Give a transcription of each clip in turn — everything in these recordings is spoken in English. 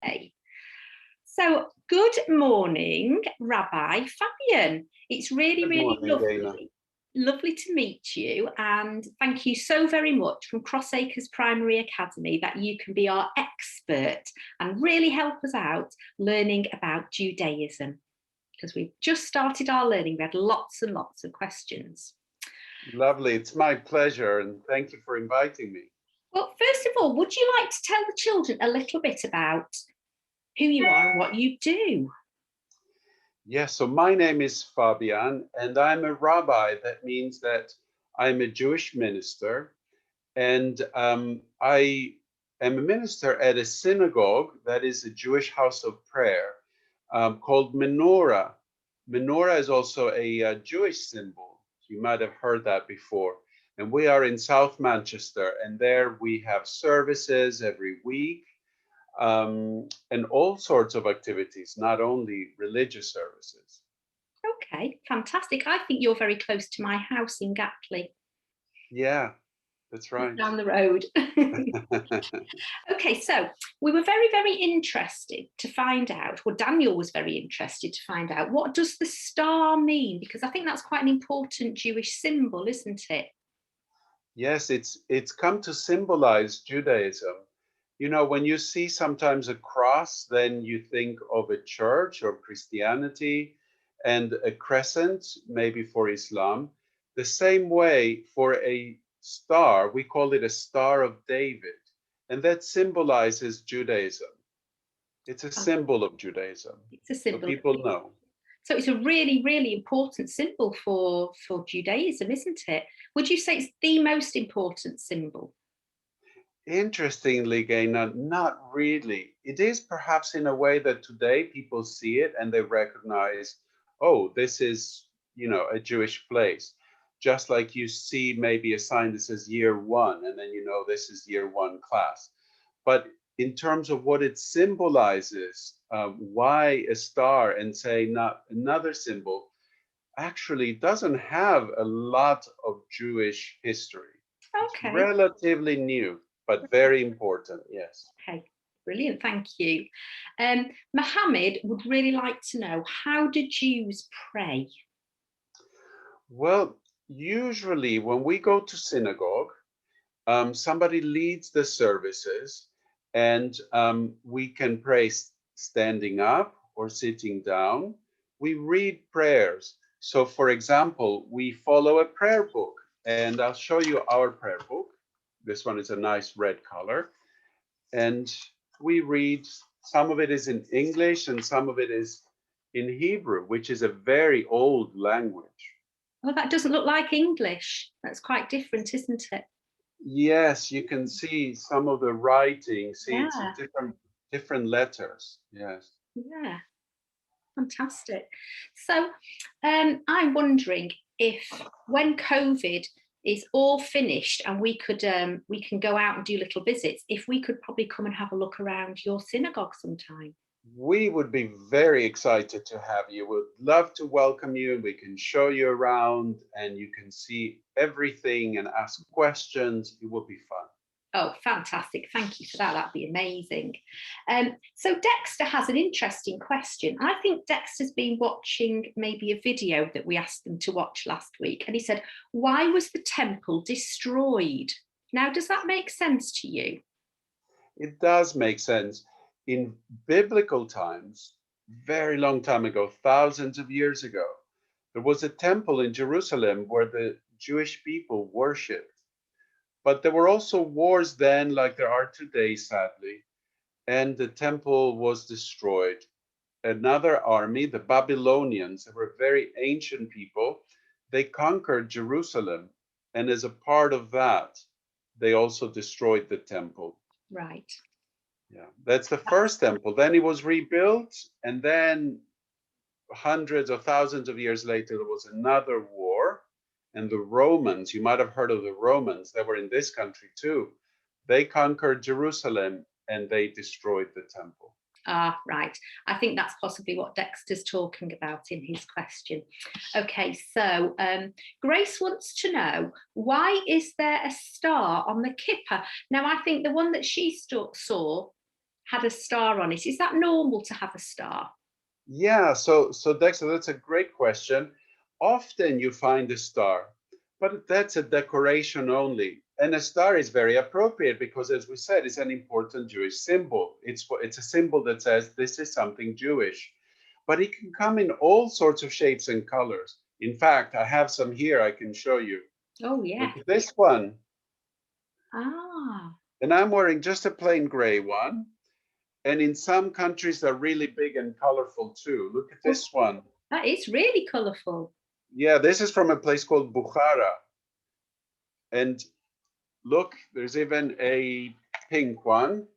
Okay. So, good morning, Rabbi Fabian. It's really, really lovely to meet you. And thank you so very much from Crossacres Primary Academy that you can be our expert and really help us out learning about Judaism. Because we've just started our learning. We had lots and lots of questions. Lovely. It's my pleasure. And thank you for inviting me. Well, first of all, would you like to tell the children a little bit about who you are and what you do? Yes, so my name is Fabian, and I'm a rabbi. That means that I'm a Jewish minister, and I am a minister at a synagogue that is a Jewish house of prayer called Menorah. Menorah is also a Jewish symbol. You might have heard that before. And we are in South Manchester, and there we have services every week. And all sorts of activities, not only religious services. Okay, fantastic. I think you're very close to my house in Gatley. Yeah, that's right. Down the road. Okay, so we were very, very interested to find out, well, Daniel was very interested to find out, what does the star mean? Because I think that's quite an important Jewish symbol, isn't it? Yes, it's come to symbolize Judaism. You know, when you see sometimes a cross, then you think of a church or Christianity, and a crescent, maybe for Islam. The same way for a star, we call it a Star of David, and that symbolizes Judaism. It's a symbol of Judaism. It's a symbol. So people know. So it's a really, really important symbol for Judaism, isn't it? Would you say it's the most important symbol? Interestingly, Gaina, not really. It is perhaps in a way that today people see it and they recognize, oh, this is, a Jewish place. Just like you see maybe a sign that says year one, and then this is year one class. But in terms of what it symbolizes, why a star and say not another symbol, actually doesn't have a lot of Jewish history. Okay. It's relatively new, but very important, yes. Okay, brilliant, thank you. Mohammed would really like to know, how do Jews pray? Well, usually when we go to synagogue, somebody leads the services, and we can pray standing up or sitting down. We read prayers. So for example, we follow a prayer book, and I'll show you our prayer book. This one is a nice red color. And we read, some of it is in English and some of it is in Hebrew, which is a very old language. Well, that doesn't look like English. That's quite different, isn't it? Yes, you can see some of the writing. See, Yeah. it's different letters. Yes. Yeah, fantastic. So I'm wondering if when COVID is all finished and we can go out and do little visits, if we could probably come and have a look around your synagogue sometime. We would be very excited to have you. We'd love to welcome you. We can show you around and you can see everything and ask questions. It would be fun. Oh, fantastic. Thank you for that. That'd be amazing. So Dexter has an interesting question. I think Dexter's been watching maybe a video that we asked them to watch last week. And he said, why was the temple destroyed? Now, does that make sense to you? It does make sense. In biblical times, very long time ago, thousands of years ago, there was a temple in Jerusalem where the Jewish people worshipped. But there were also wars then, like there are today, sadly, and the temple was destroyed. Another army, the Babylonians, they were very ancient people, they conquered Jerusalem, and as a part of that, they also destroyed the temple. Right. Yeah, that's the first temple. Then it was rebuilt, and then hundreds or thousands of years later, there was another war. And the Romans, you might have heard of the Romans, they were in this country too. They conquered Jerusalem and they destroyed the temple. Ah, right. I think that's possibly what Dexter's talking about in his question. Okay, so Grace wants to know, why is there a star on the Kipper? Now, I think the one that she saw had a star on it. Is that normal to have a star? Yeah, so Dexter, that's a great question. Often you find a star, but that's a decoration only. And a star is very appropriate because, as we said, it's an important Jewish symbol. It's a symbol that says this is something Jewish. But it can come in all sorts of shapes and colors. In fact, I have some here I can show you. Oh, yeah. Look at this one. Ah. And I'm wearing just a plain gray one. And in some countries, they're really big and colorful too. Look at this one. That is really colorful. Yeah, this is from a place called Bukhara. And look, there's even a pink one.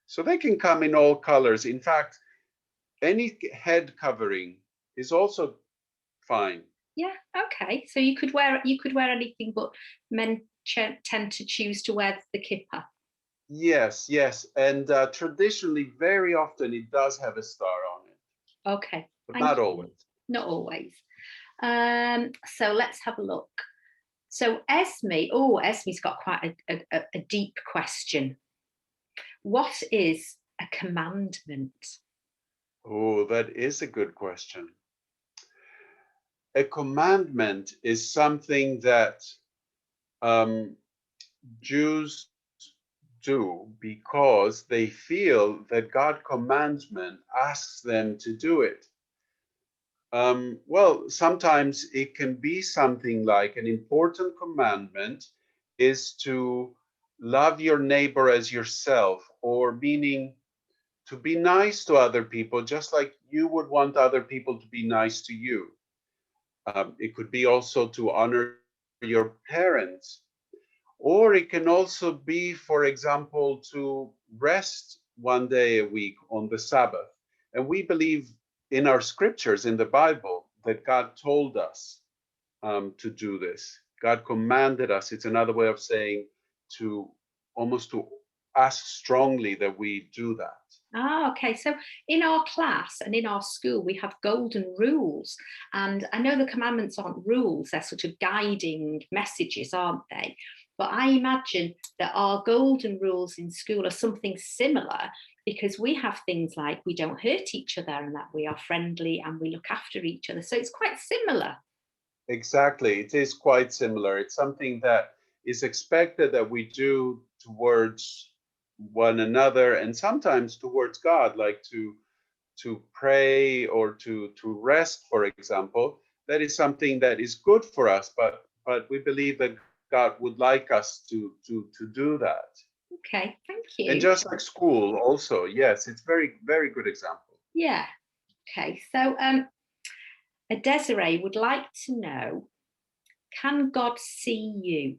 So they can come in all colors. In fact, any head covering is also fine. Yeah, okay. So you could wear anything, but men tend to choose to wear the kippah. Yes, yes. And traditionally, very often it does have a star on it. Okay. But not always. Not always. So let's have a look. So Esme's got quite a deep question. What is a commandment? Oh, that is a good question. A commandment is something that Jews do because they feel that God commandment asks them to do it. Well, sometimes it can be something like an important commandment is to love your neighbor as yourself, or meaning to be nice to other people, just like you would want other people to be nice to you. It could be also to honor your parents, or it can also be, for example, to rest one day a week on the Sabbath. And we believe in our scriptures in the Bible that God told us to do this. God commanded us. It's another way of saying to ask strongly that we do that. Ah, okay. So in our class and in our school, we have golden rules. And I know the commandments aren't rules, they're sort of guiding messages, aren't they? But I imagine that our golden rules in school are something similar, because we have things like we don't hurt each other and that we are friendly and we look after each other. So it's quite similar. Exactly. It is quite similar. It's something that is expected that we do towards one another and sometimes towards God, like to pray or to rest, for example. That is something that is good for us, but we believe that God would like us to do that. Okay, thank you. And just like school also, yes, it's very, very good example. Yeah. Okay, so a Desiree would like to know, can God see you?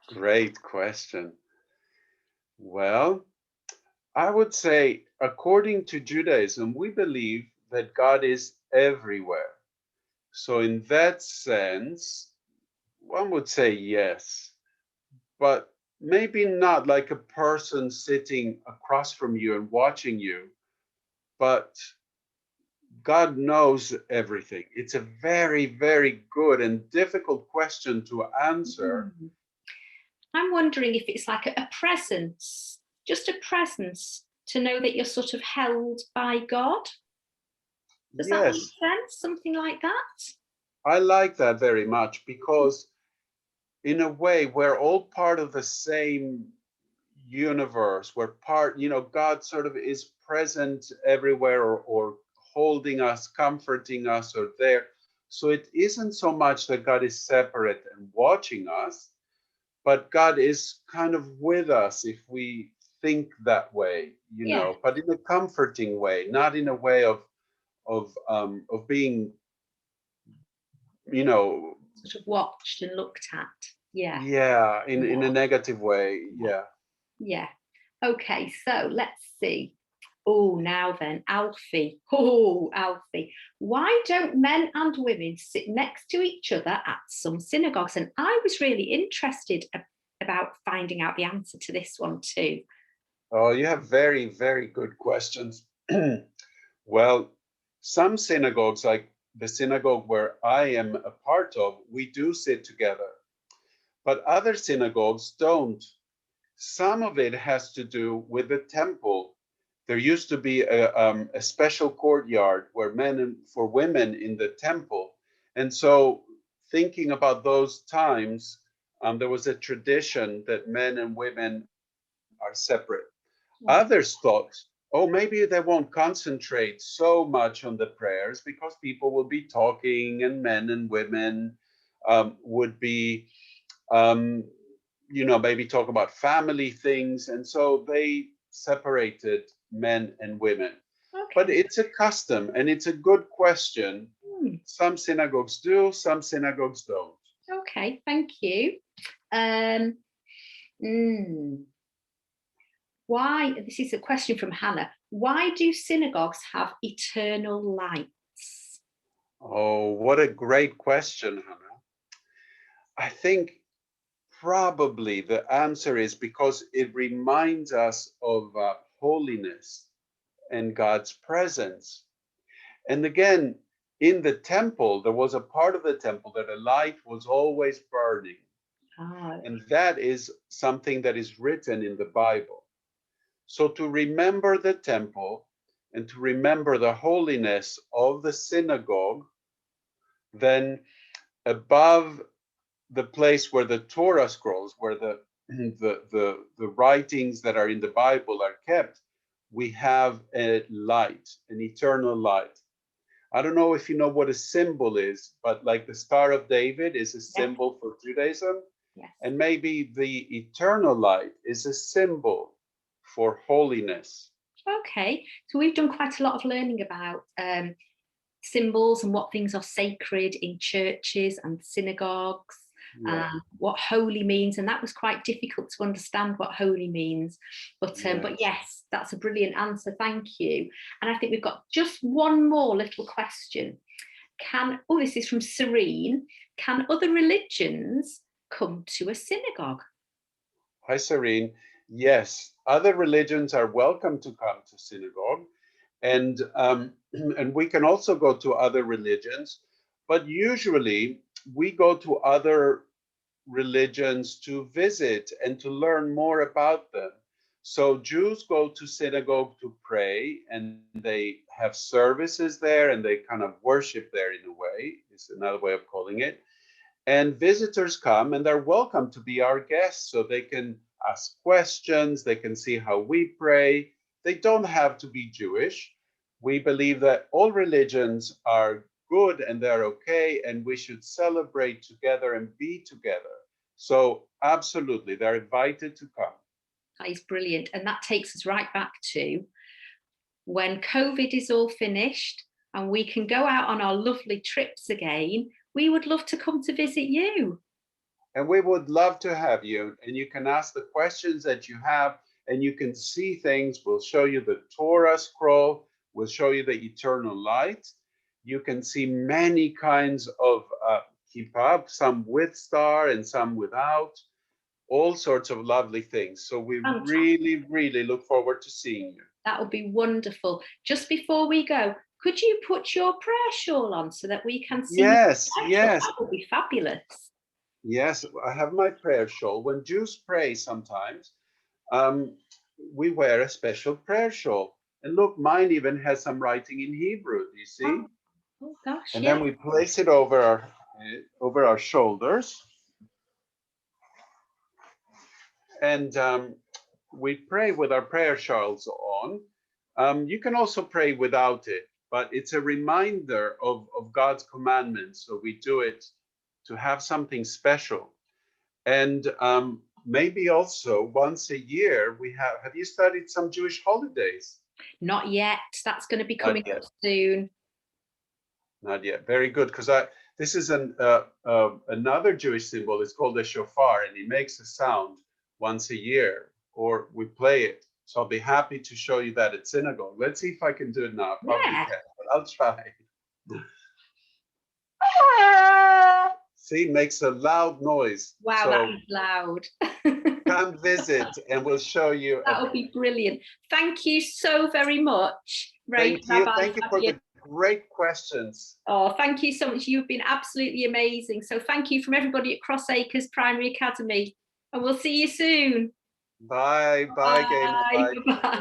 Great question. Well, I would say, according to Judaism, we believe that God is everywhere. So in that sense, one would say yes, but maybe not like a person sitting across from you and watching you, but God knows everything. It's a very, very good and difficult question to answer. I'm wondering if it's like a presence, just a presence to know that you're sort of held by God. Does that make sense? Something like that? I like that very much because in a way we're all part of the same universe. We're part, God sort of is present everywhere, or holding us, comforting us, or there. So it isn't so much that God is separate and watching us, but God is kind of with us if we think that way, but in a comforting way, not in a way of being, sort of watched and looked at. Yeah, in a negative way. Yeah. Okay, so let's see. Oh, now then, Alfie. Oh, Alfie. Why don't men and women sit next to each other at some synagogues? And I was really interested about finding out the answer to this one too. Oh, you have very, very good questions. Well, some synagogues, like the synagogue where I am a part of, we do sit together, but other synagogues don't. Some of it has to do with the temple. There used to be a special courtyard where for women in the temple. And so thinking about those times, there was a tradition that men and women are separate. Others thought, oh, maybe they won't concentrate so much on the prayers because people will be talking and men and women would be, maybe talk about family things. And so they separated men and women. Okay. But it's a custom and it's a good question. Some synagogues do, some synagogues don't. Okay, thank you. Why, this is a question from Hannah, why do synagogues have eternal lights? Oh, what a great question, Hannah. I think probably the answer is because it reminds us of holiness and God's presence. And again, in the temple, there was a part of the temple that a light was always burning. And that is something that is written in the Bible. So to remember the temple and to remember the holiness of the synagogue, then above the place where the Torah scrolls, where the writings that are in the Bible are kept, we have a light, an eternal light. I don't know if you know what a symbol is, but like the Star of David is a symbol for Judaism. Yes. And maybe the eternal light is a symbol for holiness. Okay, so we've done quite a lot of learning about symbols and what things are sacred in churches and synagogues, what holy means, and that was quite difficult to understand what holy means. But yes, that's a brilliant answer. Thank you. And I think we've got just one more little question. This is from Serene. Can other religions come to a synagogue? Hi, Serene. Yes, other religions are welcome to come to synagogue, and we can also go to other religions, but usually we go to other religions to visit and to learn more about them. So Jews go to synagogue to pray, and they have services there, and they kind of worship there in a way, is another way of calling it. And visitors come and they're welcome to be our guests, so they can ask questions, they can see how we pray. They don't have to be Jewish. We believe that all religions are good and they're okay, and we should celebrate together and be together. So absolutely, they're invited to come. That is brilliant. And that takes us right back to when COVID is all finished and we can go out on our lovely trips again, we would love to come to visit you. And we would love to have you. And you can ask the questions that you have, and you can see things. We'll show you the Torah scroll. We'll show you the eternal light. You can see many kinds of kippah, some with star and some without, all sorts of lovely things. So we really, really look forward to seeing you. That would be wonderful. Just before we go, could you put your prayer shawl on so that we can see? Yes, yes. That would be fabulous. Yes, I have my prayer shawl. When Jews pray sometimes, we wear a special prayer shawl. And look, mine even has some writing in Hebrew, do you see? Oh gosh, and then we place it over our shoulders. And we pray with our prayer shawls on. You can also pray without it, but it's a reminder of God's commandments. So we do it to have something special. And maybe also once a year we have you studied some Jewish holidays? Not yet. That's going to be coming up soon. Not yet. Very good, because this is another Jewish symbol. It's called a shofar, and it makes a sound once a year, or we play it. So I'll be happy to show you that at synagogue. Let's see if I can do it now. Probably can't, but I'll try. See, it makes a loud noise. Wow, so that is loud. Come visit and we'll show you. That would be brilliant. Thank you so very much. Thank you. Thank you for the great questions. Oh, thank you so much. You've been absolutely amazing. So thank you from everybody at Cross Acres Primary Academy. And we'll see you soon. Bye. Bye, Gaynor. Bye. Bye.